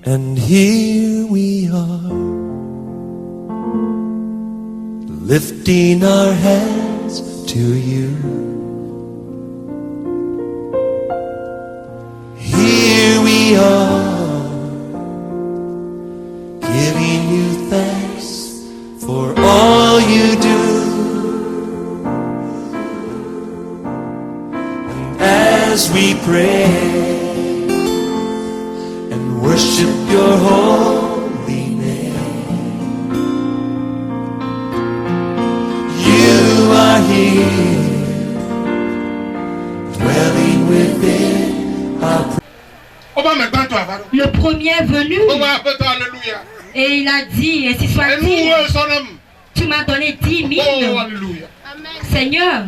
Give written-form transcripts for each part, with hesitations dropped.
And here we are, lifting our hands to you. Here we are, giving you thanks for all you do. And as we pray and worship your holy name, you are here, dwelling within our prayer. Le premier est venu et il a dit, ainsi soit-il, tu m'as donné 10 000. Seigneur,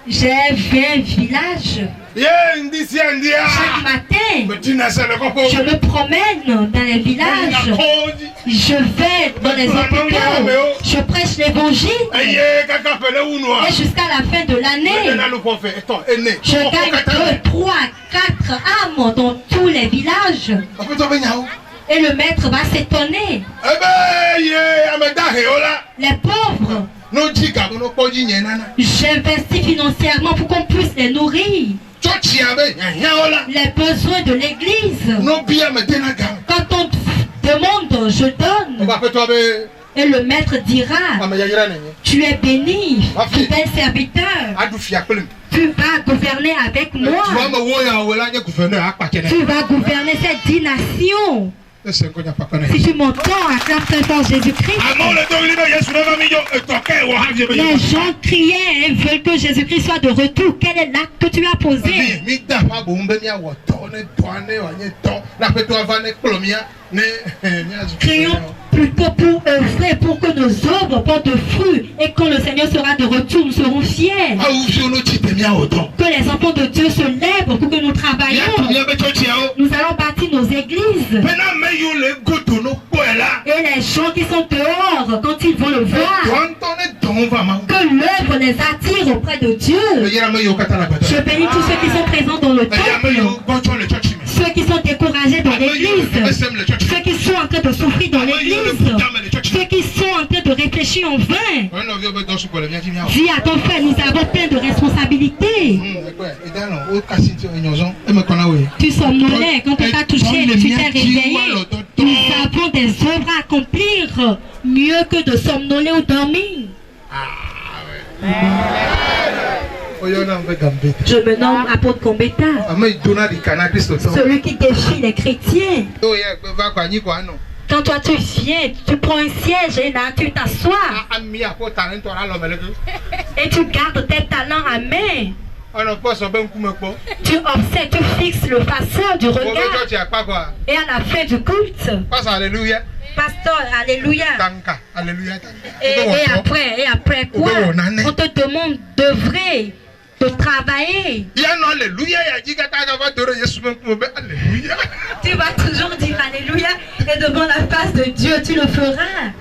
j'ai fait un village. Chaque matin, je me promène dans les villages. Je vais dans les hôpitaux. Je prêche l'évangile. Et jusqu'à la fin de l'année, je gagne 2, 3, 4 âmes dans tous les villages. Et le maître va s'étonner. Les pauvres, j'investis financièrement pour qu'on puisse les nourrir. Les besoins de l'église. Quand on demande, je donne. Et le maître dira, tu es béni, fidèle serviteur. Tu vas gouverner avec moi. Tu vas gouverner cette 10 nations. Si tu m'entends, acclame très fort Jésus-Christ. Les gens criaient et veulent que Jésus-Christ soit de retour. Quel est l'acte que tu as posé? Crions plutôt pour œuvrer pour que nos œuvres portent fruit. Et quand le Seigneur sera de retour, nous serons fiers. Que les enfants de Dieu se lèvent pour que nous travaillions. Nous allons bâtir nos églises. Et les gens qui sont dehors, quand ils vont le voir, que l'œuvre les attire auprès de Dieu. Je bénis tous ceux qui sont présents dans le temple, ceux qui sont découragés dans l'église, ceux qui sont en train de souffrir dans l'église, ceux qui sont en train de réfléchir en vain. Dis à ton frère, nous avons plein de responsabilités. Tu somnolais, quand on t'a touché, tu t'es réveillé. Nous avons des œuvres à accomplir, mieux que de somnoler ou dormir. Je me nomme apôtre Kombeta, celui qui défie les chrétiens. Quand toi tu viens, tu prends un siège et là tu t'assois et tu gardes tes talents à main. Tu observes, tu fixes le faceur du regard. Et à la fin du culte, pasteur, alléluia. Et après quoi? On te demande d'œuvrer, de travailler. Tu vas toujours dire alléluia et devant la face de Dieu, tu le feras.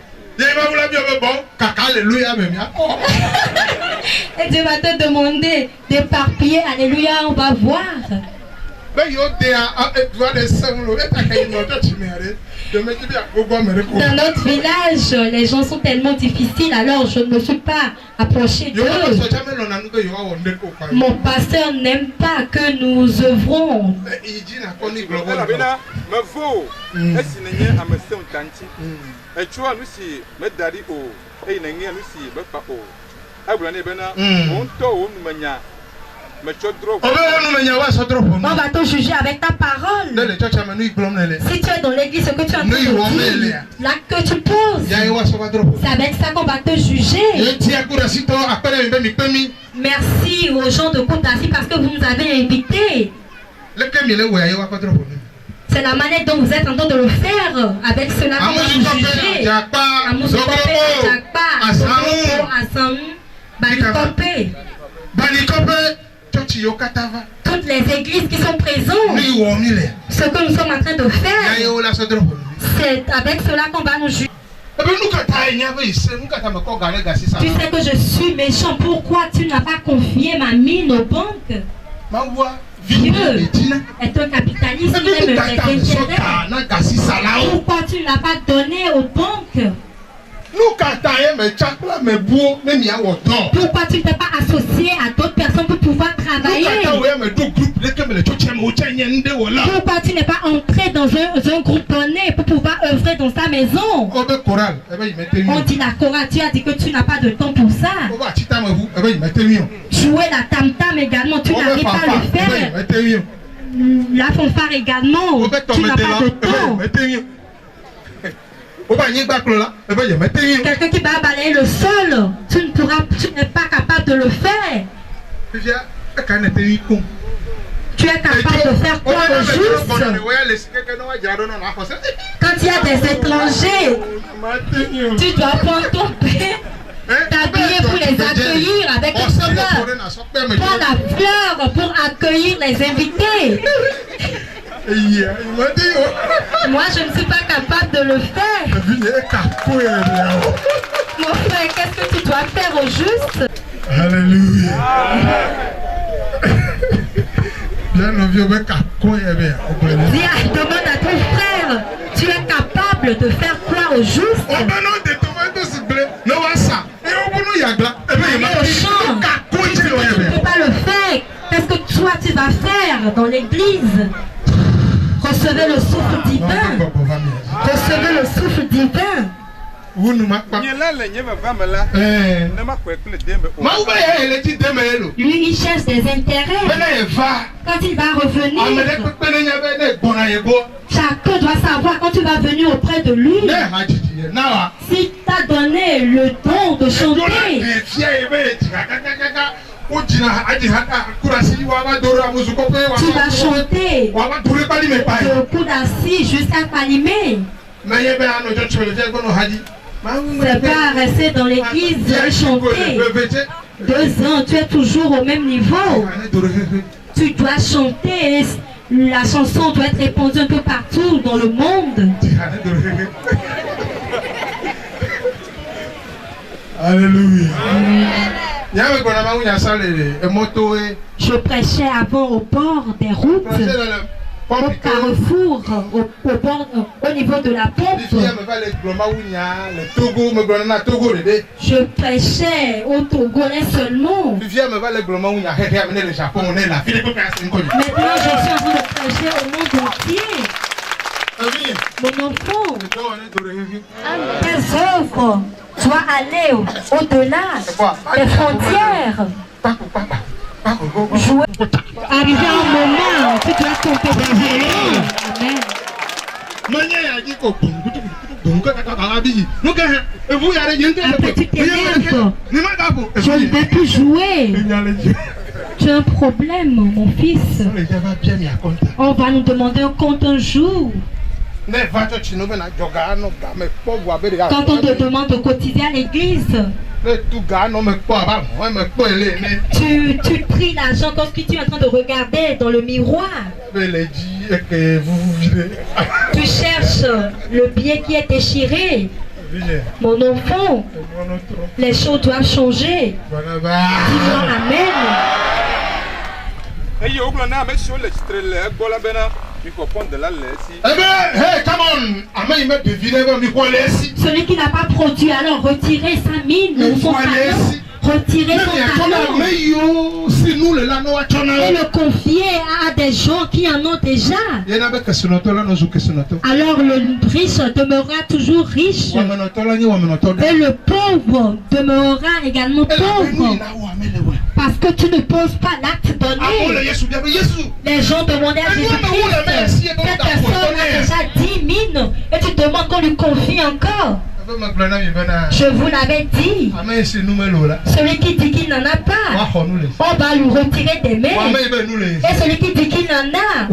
Et Dieu va te demander d'éparpiller, alléluia, on va voir. Dans notre village, les gens sont tellement difficiles, alors je ne me suis pas approché d'eux. Mon pasteur n'aime pas que nous œuvrons. On va te juger avec ta parole. Si tu es dans l'église, ce que tu es en train de dire, l'acte que tu poses, c'est avec ça qu'on va te juger. Merci aux gens de Koutasi parce que vous nous avez invités. C'est la manière dont vous êtes en train de le faire. Avec cela qu'on va vous juger. Toutes les églises qui sont présentes, ce que nous sommes en train de faire, c'est avec cela qu'on va nous juger. Tu sais que je suis méchant. Pourquoi tu n'as pas confié ma mine aux banques? Dieu est un capitaliste, il aime les intérêts. Pourquoi tu ne l'as pas donné aux banques? Pourquoi tu ne t'es pas associé à d'autres personnes pour pouvoir travailler? Pourquoi tu n'es pas entré dans un groupe donné pour pouvoir œuvrer dans sa maison? On dit la chorale, tu as dit que tu n'as pas de temps pour ça. Jouer la tam-tam également, tu n'arrives pas à le faire. La fanfare également, tu n'as pas de temps. Quelqu'un qui va balayer le sol, tu n'es pas capable de le faire. Tu es capable de faire quoi au juste? Quand il y a des étrangers, tu dois prendre ton pain, t'habiller pour les accueillir avec une fleur. Prends la fleur pour accueillir les invités. Moi, je ne suis pas capable de le faire. Mon frère, qu'est-ce que tu dois faire au juste? Alléluia. Dis, demande à ton frère, tu es capable de faire quoi au juste? Allez au champ. Tu ne peux pas le faire. Qu'est-ce que toi tu vas faire dans l'église? Recevez le souffle divin. Recevez le souffle divin. Lui, il cherche des intérêts. Quand il va revenir, chacun doit savoir quand tu vas venir auprès de lui. Si tu as donné le don de chanter, tu vas chanter de Koudassi jusqu'à Palimé. C'est pas rester dans l'église et chanter. 2 ans, tu es toujours au même niveau. Tu dois chanter et la chanson doit être répandue un peu partout dans le monde. Alléluia. Je prêchais avant au bord des routes, au carrefour, au niveau de la pompe. Je prêchais au Togolais seulement. Maintenant, je suis en train de prêcher au monde entier. Mon enfant, tes œuvres doivent aller au-delà des frontières. Arrivé un moment, tu dois tomber dans Amen. Après tu t'énerves. Je ne vais plus jouer. Tu as un problème, mon fils. On va nous demander un compte un jour. Quand on te demande de cotiser à l'église, tu pries l'argent comme si tu es en train de regarder dans le miroir. Tu cherches le billet qui est déchiré. Mon enfant, les choses doivent changer. Dis-moi Amen. Celui qui n'a pas produit, alors retirez sa mine ou son talent. Retirez son talent et le confier à des gens qui en ont déjà. Alors le riche demeurera toujours riche et le pauvre demeurera également pauvre. Parce que tu ne poses pas l'acte donné. Les gens demandaient à Jésus-Christ, cette personne a déjà 10 mines et tu demandes qu'on lui confie encore. Je vous l'avais dit. Celui qui dit qu'il n'en a pas, on va lui retirer des mains. Et celui qui dit qu'il en a,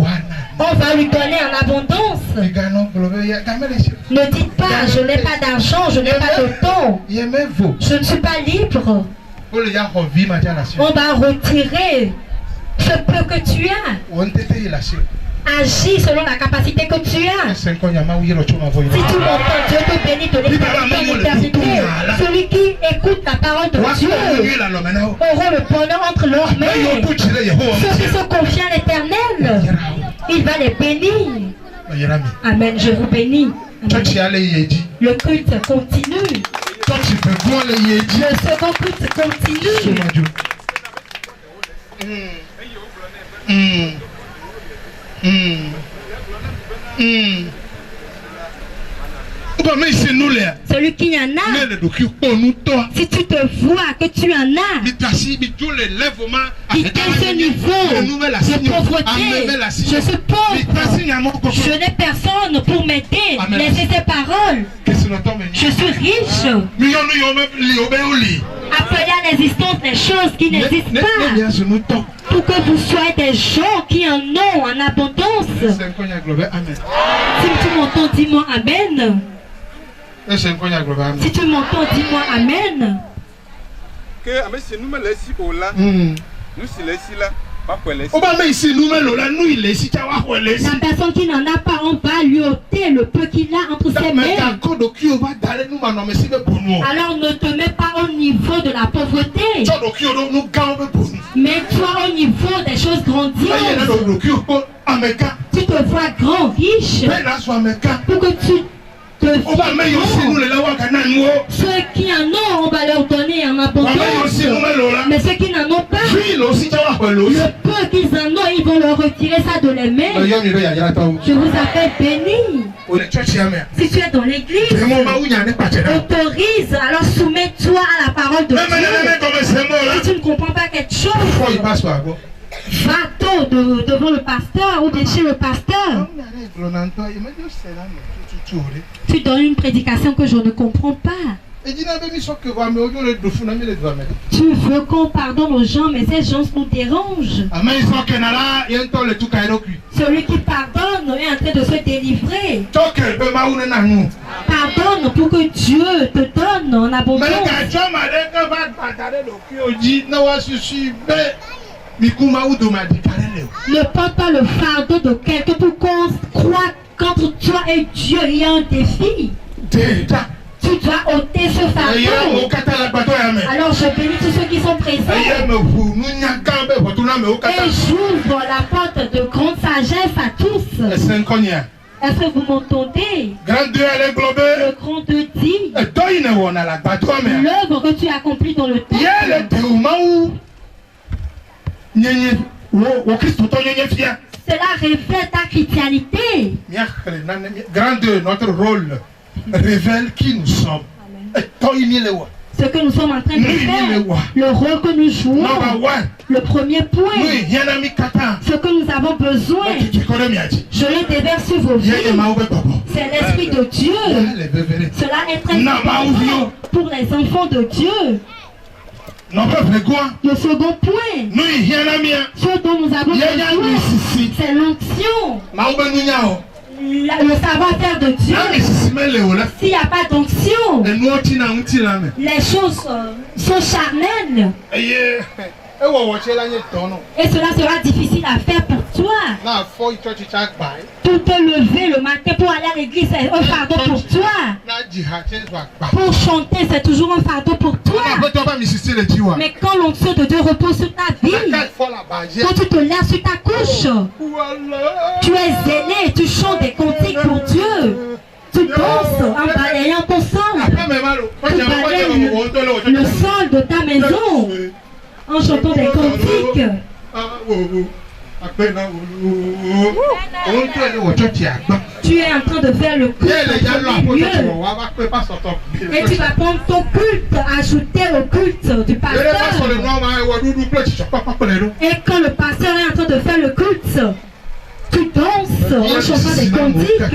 on va lui donner en abondance. Ne dites pas, je n'ai pas d'argent, je n'ai pas de temps. Je ne suis pas libre. On va retirer ce peu que tu as. Agis selon la capacité que tu as. Si tu m'entends, Dieu te bénit de l'éternité. Celui qui écoute la parole de Dieu aura le bonheur entre leurs mains. Ceux qui sont confiants à l'Éternel, il va les bénir. Amen, je vous bénis. Amen. Le culte continue. Le second culte continue. Celui qui en a, si tu te vois que tu en as, quitter ce niveau de pauvreté, je suis pauvre, je n'ai personne pour m'aider, laissez ces paroles, je suis riche, appelez à l'existence des choses qui n'existent pas, pour que vous soyez des gens qui en ont en abondance. Si tu m'entends, dis-moi Amen. Si tu m'entends, dis-moi Amen. La personne qui n'en a pas, on va lui ôter le peu qu'il a entre ses mains. Alors ne te mets pas au niveau de la pauvreté, mais toi au niveau des choses grandioses. Tu te vois grand, riche, pour que tu ceux qui en ont, on va leur donner en abondance. Mais ceux qui n'en ont pas, le peu qu'ils en ont, ils vont leur retirer ça de les mains. Je vous appelle béni. Si tu es dans l'église, autorise, alors soumets-toi à la parole de Dieu. Si tu ne comprends pas quelque chose, va-t'en devant le pasteur ou de chez le pasteur. Tu donnes une prédication que je ne comprends pas. Tu veux qu'on pardonne aux gens, mais ces gens nous dérangent. Celui qui pardonne est en train de se délivrer. Pardonne pour que Dieu te donne en abondance. Ne porte pas le fardeau de quelqu'un pour qu'on croit qu'entre toi et Dieu il y a un défi. Tu dois ôter ce fardeau. Alors je bénis tous ceux qui sont présents. Et j'ouvre la porte de grande sagesse à tous. Est-ce que vous m'entendez? Le grand 2 dit l'œuvre que tu as accomplie dans le temps. Cela reflète ta chrétienté. Grand 2, notre rôle révèle qui nous sommes. Ce que nous sommes en train de faire, le rôle que nous jouons, le premier point, ce que nous avons besoin, je le déverse sur vos vies. C'est l'Esprit de Dieu. Cela est très important pour les enfants de Dieu. Le second point, ce dont nous avons besoin, c'est l'onction. Le savoir-faire de Dieu. S'il n'y a pas d'onction, les choses sont charnelles. Et cela sera difficile à faire pour toi. Pour te lever le matin pour aller à l'église, c'est un fardeau pour toi. Pour chanter, c'est toujours un fardeau pour toi. Mais quand l'onction de Dieu repose sur ta vie, quand tu te lèves sur ta couche, tu es zélé, tu chantes des cantiques pour Dieu. Tu danses en balayant ton sol. Tu balayes le sol de ta maison en chantant des cantiques. Tu es en train de faire le culte dans les lieux. Et tu vas prendre ton culte, ajouter au culte du pasteur. Et quand le pasteur est en train de faire le culte, tu danses en chantant des cantiques.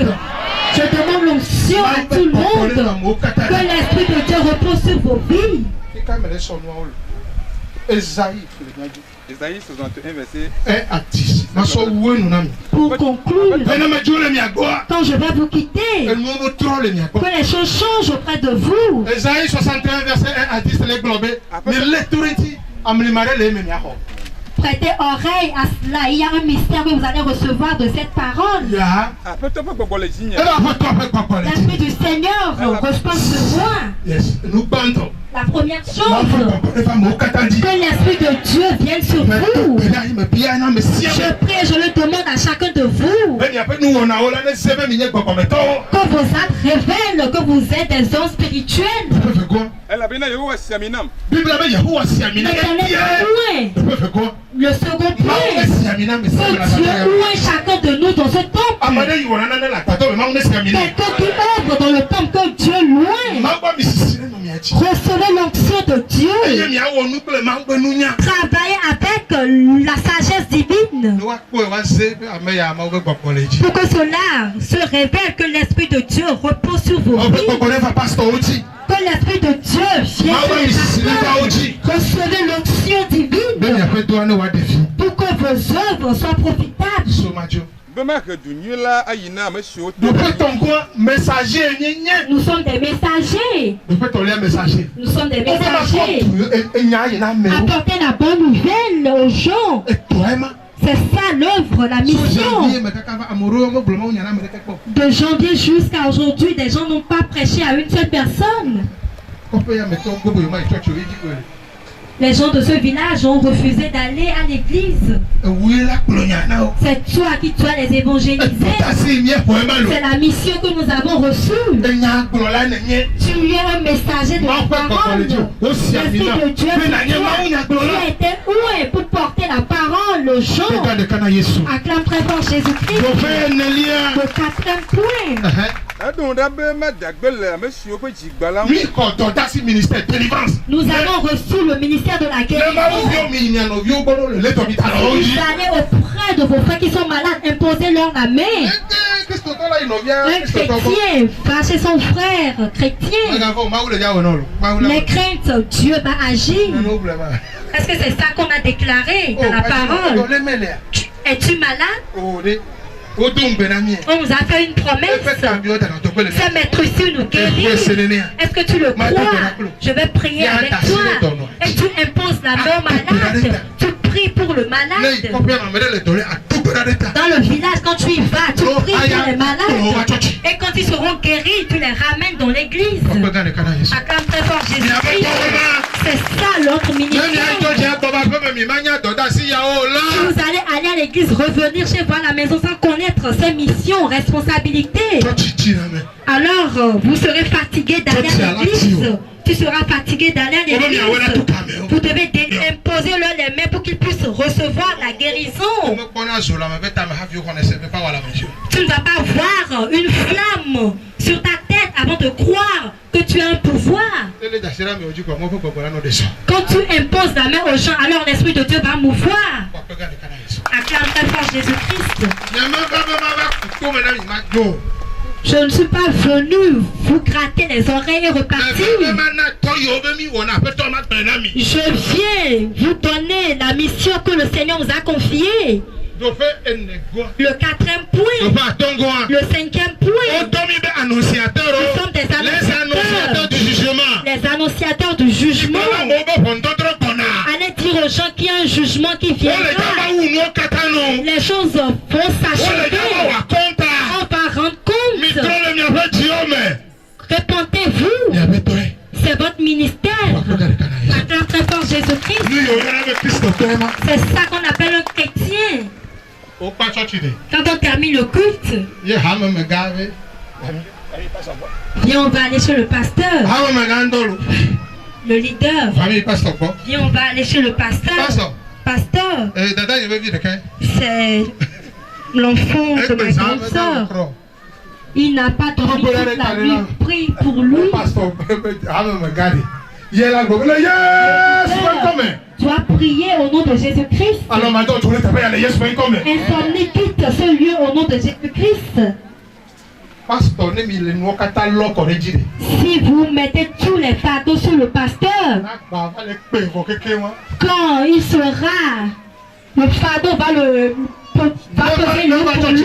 Je demande l'onction à tout le monde. Que l'Esprit de Dieu repose sur vos vies. Ésaïe 61 verset 1 à 10. Pour conclure, quand je vais vous quitter, que les choses changent auprès de vous. Ésaïe 61 verset 1 à 10. Prêtez oreille à cela. Il y a un mystère que vous allez recevoir de cette parole. L'Esprit du Seigneur repose sur moi. La première chose, que l'Esprit de Dieu vienne sur vous. Je prie et je le demande à chacun de vous. Que vos âmes révèlent que vous êtes des hommes spirituels. Le second point, que Dieu loue chacun de nous dans ce temple. Quelqu'un qui œuvre dans le temple, que Dieu loue. Recevez l'onction de Dieu. Travaillez avec la sagesse divine. Pour que cela se révèle, que l'Esprit de Dieu repose sur vos vies. Que l'Esprit de Dieu vienne sur les pasteurs. Recevez l'onction divine. Pour que vos œuvres soient profitables. Nous sommes des messagers. Nous sommes des messagers. Apporter la bonne nouvelle aux gens. C'est ça l'œuvre, la mission. De janvier jusqu'à aujourd'hui, des gens n'ont pas prêché à une seule personne. Les gens de ce village ont refusé d'aller à l'église. C'est toi qui dois les évangéliser. C'est la mission que nous avons reçue. Tu es un messager de la parole. L'Esprit de Dieu, tu as été oué pour porter la parole aux gens. Acclame très fort Jésus-Christ. Le quatrième point. Nous avons reçu le ministère de la guérison. Vous allez auprès de vos frères qui sont malades, imposez-leur la main. Un chrétien va chez son frère chrétien. Les craintes, Dieu va agir. Est-ce que c'est ça qu'on a déclaré dans la parole? Es-tu malade? On nous a fait une promesse. C'est mettre ici nous guérir. Est-ce que tu le crois? Je vais prier avec toi. Et tu imposes la main au malade. Tu pries pour le malade. Dans le village, quand tu y vas, tu pries pour les malades. Et quand ils seront guéris, tu les ramènes dans l'église. Acclame très fort Jésus-Christ. C'est ça l'autre ministère. Vous allez aller à l'église, revenir chez vous à la maison sans connaître ses missions, responsabilités. Alors vous serez fatigué d'aller à l'église. Tu seras fatigué d'aller à l'église. Vous devez imposer leur les mains pour qu'ils puissent recevoir la guérison. Tu ne vas pas voir une flamme sur ta tête avant de croire que tu as un pouvoir. Quand tu imposes la main aux gens, alors l'Esprit de Dieu va mouvoir. Acclame très fort Jésus-Christ. Je ne suis pas venu vous gratter les oreilles et repartir. Je viens vous donner la mission que le Seigneur nous a confiée. Le quatrième point. Le cinquième point. Nous sommes des annonciateurs du jugement. Les annonciateurs du jugement. Allez dire aux gens qu'il y a un jugement qui viendra. Les choses vont s'achever. On va rendre compte. Répondez-vous. C'est votre ministère. Acclame très fort Jésus-Christ. C'est ça qu'on appelle un chrétien. Quand on termine le culte, viens, on va aller chez le pasteur. Le leader. Viens, on va aller chez le pasteur. Pasteur. C'est l'enfant de ma grande soeur. Il n'a pas dormi toute la nuit. Prie pour lui. Tu as prié au nom de Jésus-Christ. Insomnie, quitte ce lieu au nom de Jésus-Christ. Si vous mettez tous les fardeaux sur le pasteur, quand il sera, le fardeau va peser lui pour lui.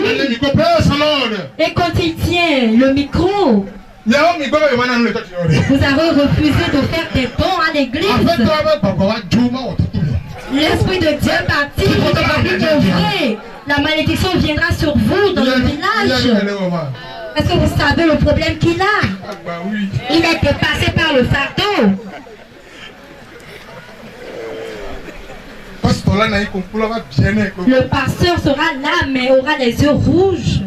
Et quand il tient le micro, vous avez refusé de faire des dons à l'église. L'Esprit de Dieu est parti, vous devez œuvrer. La malédiction viendra sur vous dans le village. Est-ce que vous savez le problème qu'il a? Il est dépassé par le fardeau. Le pasteur sera là, mais aura les yeux rouges.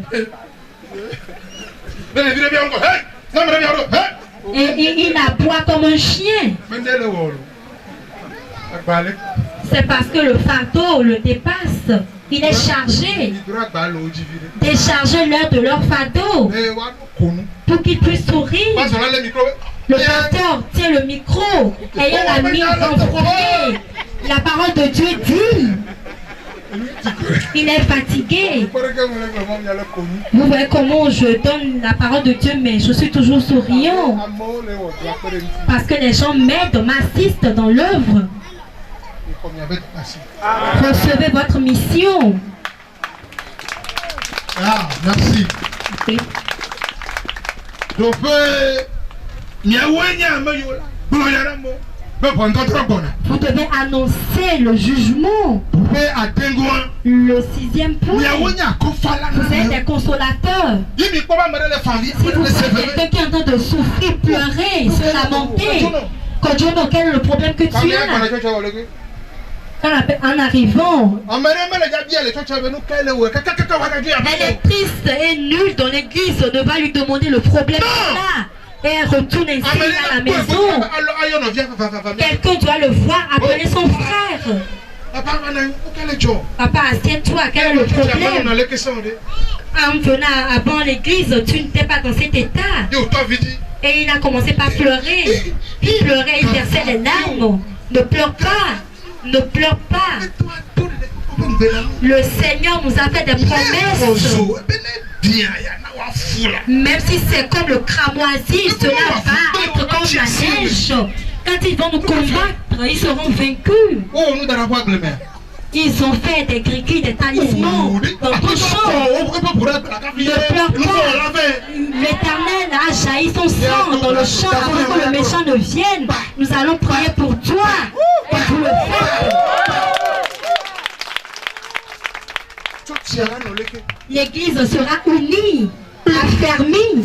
Et il aboie comme un chien. C'est parce que le fardeau le dépasse. Il est chargé. Déchargez-leur de leur fardeau pour qu'ils puissent sourire. Le pasteur tient le micro, ayant la mine renfrognée. La parole de Dieu dit. Il est fatigué. Vous voyez comment je donne la parole de Dieu, mais je suis toujours souriant. Parce que les gens m'aident, m'assistent dans l'œuvre. Recevez votre mission. Ah, merci. Oui. Vous devez annoncer le jugement. Le 6e point. Vous êtes des consolateurs. Si vous êtes quelqu'un qui est en train de souffrir, pleurer, se lamenter, quel est le problème que tu as? En arrivant, elle est triste et nulle dans l'église. On ne va lui demander le problème là. Et elle retourne ainsi à la maison. Quelqu'un doit le voir, appeler son frère. Papa, assieds-toi, quel est le problème? En venant avant l'église, tu n'étais pas dans cet état. Et il a commencé par pleurer. Il pleurait, il versait les larmes. Ne pleure pas. Ne pleure pas. Le Seigneur nous a fait des promesses. Même si c'est comme le cramoisi, cela va être comme la neige. Quand ils vont nous combattre, ils seront vaincus. Ils ont fait des gris-gris, des talismans dans tout champ. Ne pleure pas. L'Éternel a jailli son sang dans le champ avant que le méchant ne vienne. Nous allons prier pour toi. Et vous le faites. L'église sera unie, affermie.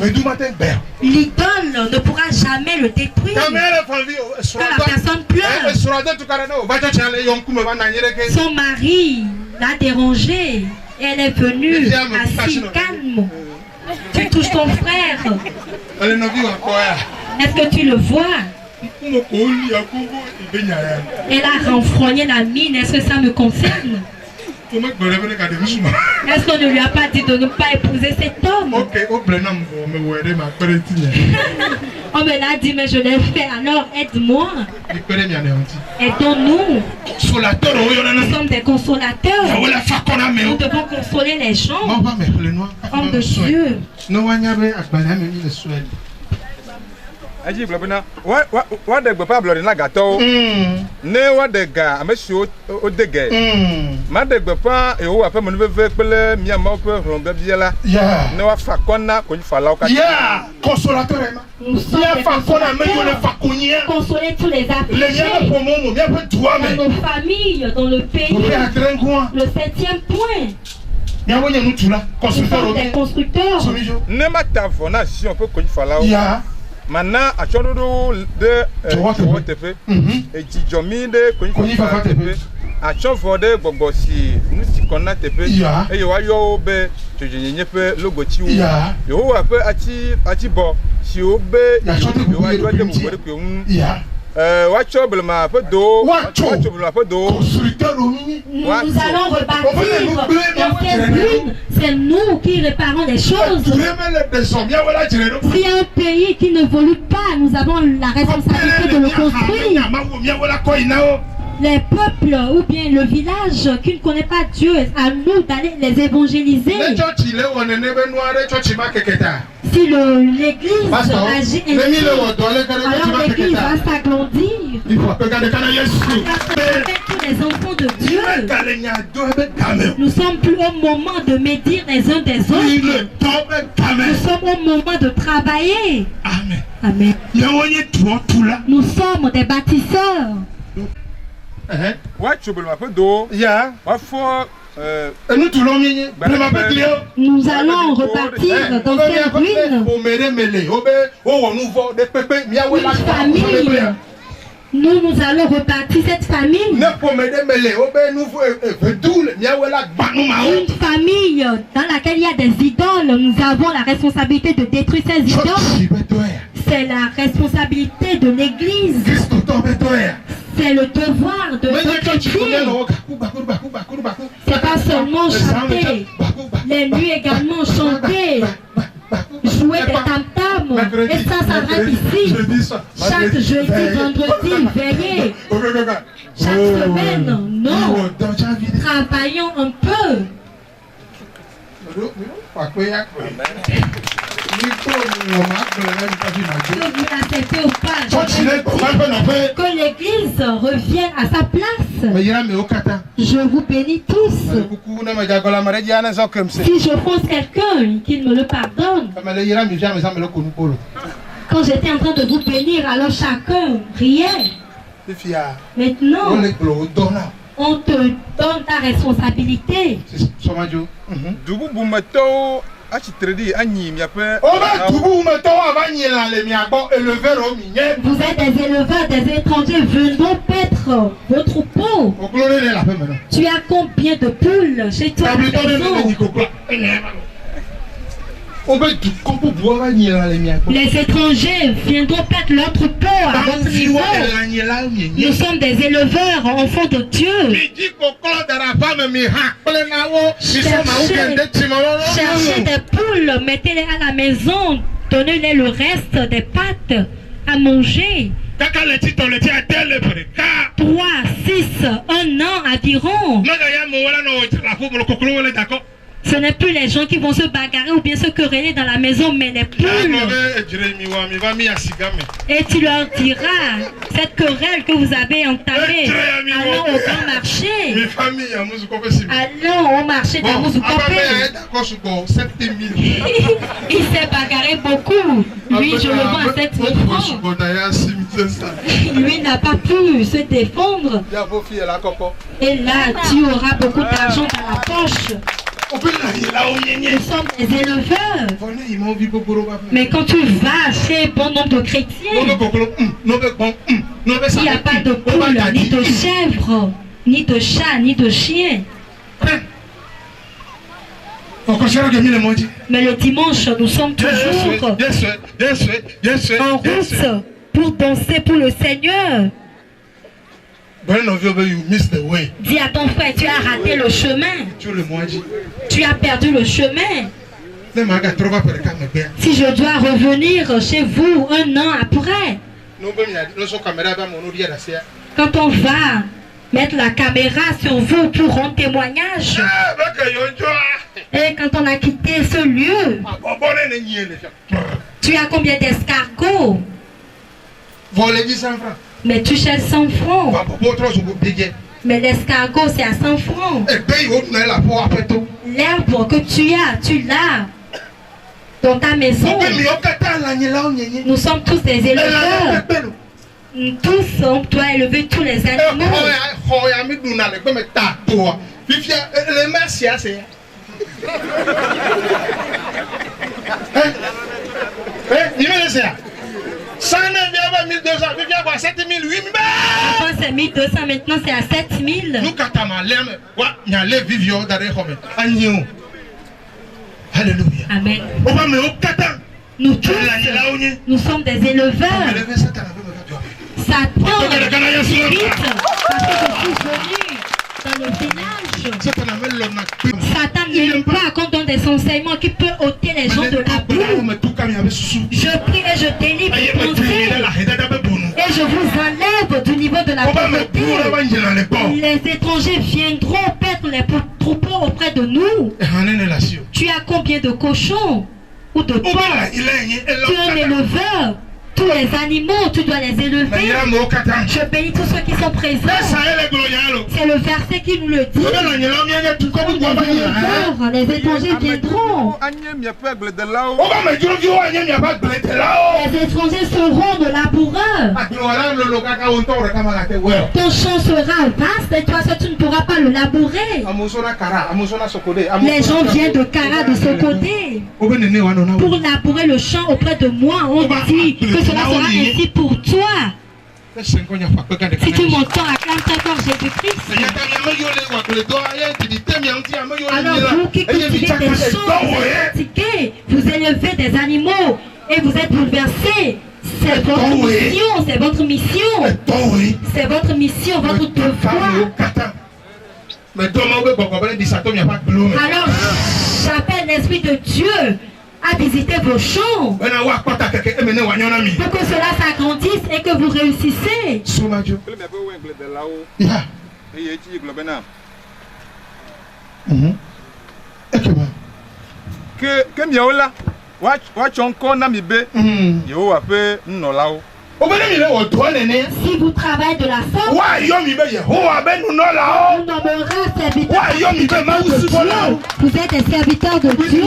L'idole ne pourra jamais le détruire. Quand la personne pleure, son mari l'a dérangée. Elle est venue assise calme. Tu touches ton frère. Est-ce que tu le vois? Elle a renfrogné la mine. Est-ce que ça me concerne? Est-ce qu'on ne lui a pas dit de ne pas épouser cet homme? On me l'a dit, mais je l'ai fait. Alors aide-moi. Aidons-nous. Nous sommes des consolateurs. Nous devons consoler les gens. Homme de Dieu. Aji blabina wa de gbe pa blori na gato ne wa de ga amesi o de ge ma de gbe pa e wo afa mo ne ve pele mi ama pe ron be biela ne wa fa kona ko fa la o ka consolateur nous sommes consoler tous les affligés dans nos familles, dans le pays. Le 7e point. Nous sommes des constructeurs. Ne ma ta fondation peut ko fa la o maintenant à chododo de tefe et jijomi de konifa tefe a chofode gbogbosi nusi konna tefe e yo ayo be jojenye pe logochi wo yo wa pe ati bo si o be yo ayo de mo bode pe un wa choblema pe do nous allons rebâtir l'ancienne ruine. C'est nous qui réparons les choses. Si un pays qui ne évolue pas, nous avons la responsabilité de le construire. Les peuples ou bien le village qui ne connaît pas Dieu, à nous d'aller les évangéliser. Si l'église agit ainsi, alors l'église va s'agrandir. Avec tous les enfants de Dieu, nous sommes plus au moment de médire les uns des autres. Nous sommes au moment de travailler. Amen. Nous sommes des bâtisseurs. Nous allons repartir dans cette ruine. Une famille. Nous allons repartir cette famille. Une famille dans laquelle il y a des idoles. Nous avons la responsabilité de détruire ces idoles. C'est la responsabilité de l'Église. C'est le devoir de notre Dieu. C'est pas seulement chanter, les nuits également chanter, jouer des tam-tams. Et ça s'arrête ici. Chaque jeudi, vendredi, veiller. Chaque semaine, non. Travaillons un peu. Que vous l'acceptez ou pas, que l'Église revienne à sa place. Je vous bénis tous. Si je pense quelqu'un, qu'il me le pardonne. Quand j'étais en train de vous bénir, alors chacun riait. Maintenant, on te donne ta responsabilité. Vous êtes des éleveurs, des étrangers venant paître vos troupeaux. Tu as combien de poules chez toi? Les étrangers viendront paître leurs troupeaux à votre niveau. Nous sommes des éleveurs, enfants de Dieu. Cherchez des poules, mettez-les à la maison, donnez-les le reste des pâtes à manger. 3, 6, 1 an environ. Ce n'est plus les gens qui vont se bagarrer ou bien se quereller dans la maison, mais les poules. Et tu leur diras, cette querelle que vous avez entamée, allons au grand marché. Allons au marché d'Amouzoukope. Il s'est bagarré beaucoup. Lui, je le vends à 7 000 francs. Lui n'a pas pu se défendre. Et là, tu auras beaucoup d'argent dans la poche. Nous sommes des éleveurs. Mais quand tu vas chez bon nombre de chrétiens, il n'y a pas de poule, ni de chèvre, ni de chat, ni de chien. Mais le dimanche, nous sommes toujours en route pour danser pour le Seigneur. Dis à ton frère, tu as raté le chemin. Tu as perdu le chemin. Si je dois revenir chez vous 1 an après, quand on va mettre la caméra sur vous pour rendre témoignage, et quand on a quitté ce lieu, tu as combien d'escargots? Mais tu cherches 100 francs. Mais l'escargot, c'est à 100 francs. L'herbe que tu l'as dans ta maison. Nous sommes tous des éleveurs. Tous, on doit élever tous les animaux. Ça n'est bien 1200, tu viens voir 7000, 8000. Avant c'est 1200, maintenant c'est à 7000. Nous Alléluia. Amen. Nous tous, nous sommes des éleveurs. Satan vite parce que je suis venu dans le village. Satan n'aime pas qu'on donne des enseignements qui peuvent ôter les gens de la boue. Je prie et je délivre les pensées. Et je vous enlève du niveau de la pauvreté. Les étrangers viendront perdre les troupeaux auprès de nous. Tu as combien de cochons ou de porcs? Tu es un éleveur. Tous les animaux, tu dois les élever. Je bénis tous ceux qui sont présents. C'est le verset qui nous le dit. Les étrangers viendront. Les étrangers seront de laboureurs. Ton champ sera vaste et toi, tu ne pourras pas le labourer. Les gens viennent de Kara, de ce côté, pour labourer le champ auprès de moi. On dit que cela sera ainsi pour toi. Si tu m'entends, acclame très fort Jésus-Christ. Alors vous qui cultivez des champs, vous êtes fatigués, vous élevez des animaux et vous êtes bouleversés. C'est votre mission, c'est votre mission. C'est votre mission, votre devoir. Alors j'appelle l'Esprit de Dieu à visiter vos champs pour que cela s'agrandisse et que vous réussissez. Si vous travaillez de la sorte, vous nommerez serviteurs de Dieu. Vous êtes des serviteurs de Dieu.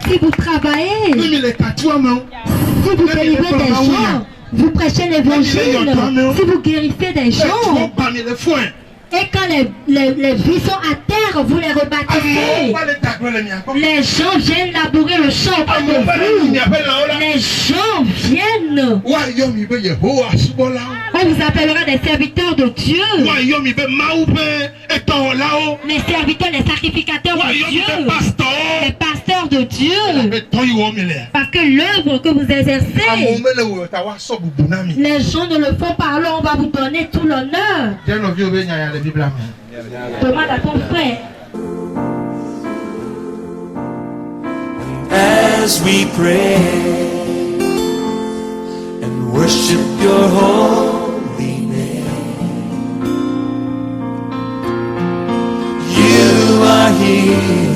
Si vous travaillez, si vous délivrez des gens, vous prêchez l'évangile, si vous guérissez des gens, et quand les vies sont à terre, vous les rebâtissez. Les gens viennent labourer le champ auprès de vous. Les gens viennent. On vous appellera des serviteurs de Dieu. Les serviteurs, les sacrificateurs de Dieu. Les pasteurs de Dieu. Parce que l'œuvre que vous exercez, les gens ne le font pas, alors on va vous donner tout l'honneur. Demande à ton frère. As we pray and worship your holy name, you are here.